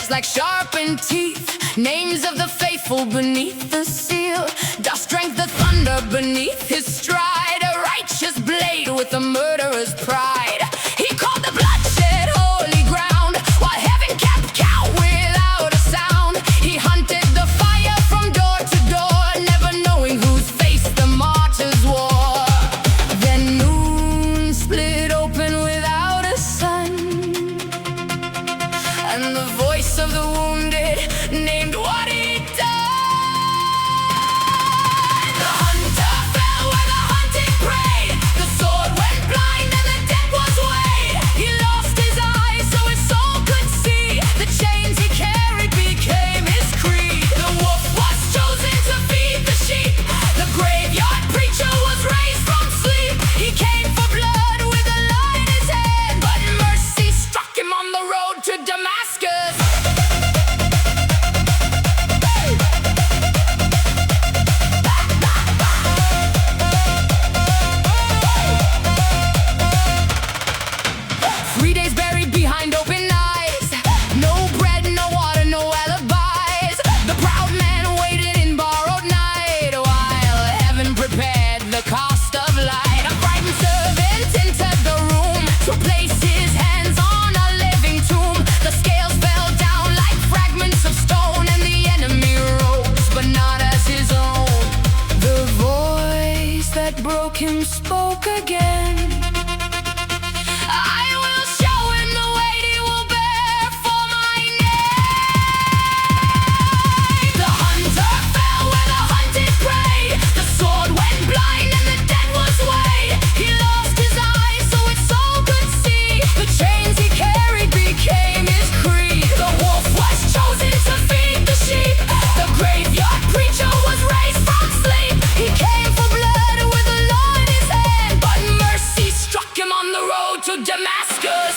lips like sharpened teeth, names of the faithful beneath the seal. Dust drank the thunder beneath his stride, a righteous blade with a murderer's pride. He called the bloodshed holy ground, while heaven kept count without a sound. He hunted the fire from door to door, never knowing whose face the martyrs wore. Then noon split open without a sun, and the voice of the wounded named what he'd done. The hunter fell where the hunted preyed, the sword went blind and the dead was weighed. He lost his eyes so his soul could see, the chains he carried became his creed. The wolf was chosen to feed the sheep, the graveyard preacher was raised from sleep. He came for blood with a lie in his hand, but mercy struck him on the road to Damascus. Behind open eyes, no bread, no water, no alibis. The proud man waited in borrowed night, while heaven prepared the cost of light. A frightened servant entered the room to place his hands on a living tomb. The scales fell down like fragments of stone, and the enemy rose, but not as his own. The voice that broke him spoke again. To Damascus.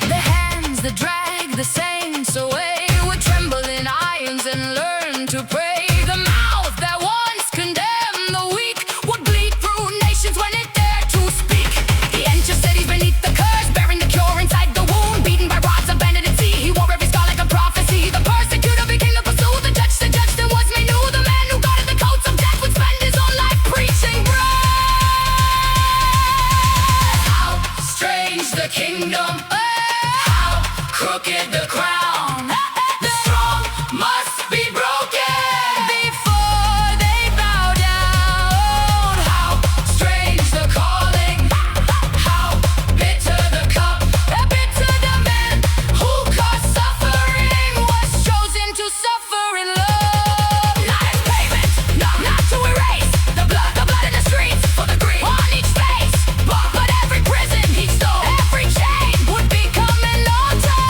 The hands that drag the saints away would tremble in irons and learn to pray. The mouth that once condemned the weak would bleed through nations when it dared to speak. He enters cities beneath the curse, bearing the cure inside the wound, beaten by rods, abandoned at sea. He wore every scar like a prophecy. The persecutor became the pursuer, the judge judged and was made new. The man who guarded the coats of death would spend his own life preaching bread. How strange the kingdom, how crooked the crown. The strong must be broken before they bow down. How strange the calling, how bitter the cup, bitter the man who caused suffering was chosen to suffer in love. Not as payment, not to erase the blood in the streets for the grief on each face. But every prison he stole, every chain would become an altar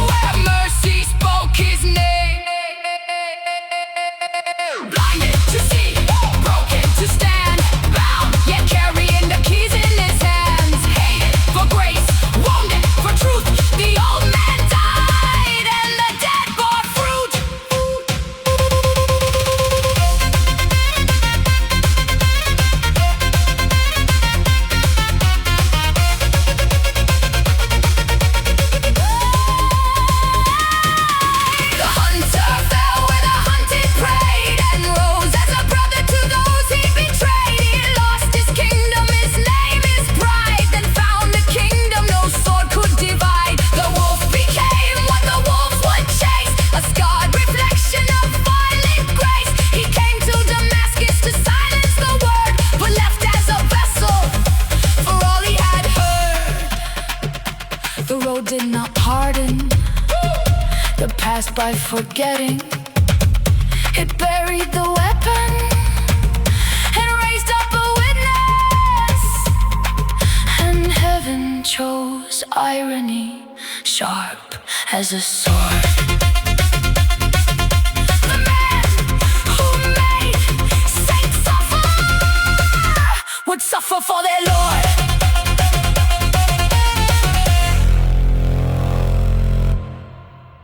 where mercy spoke his name. Blinded to see, broken to stand, bound yet carrying the keys in his hands. Hated for grace, wounded for truth, the old man died and the dead bore fruit. The hunter fell where the hunted preyed, and rose as a brother to those he betrayed. He lost his kingdom, his name, his pride, then found a kingdom no sword could divide. The wolf became what the wolves would chase, a scarred reflection of violent grace. He came to Damascus to silence the word, but left as a vessel for all he had heard. The road did not pardon the past by forgetting. It buried the weapon and raised up a witness, and heaven chose irony, sharp as a sword. The man who made saints suffer would suffer for their Lord.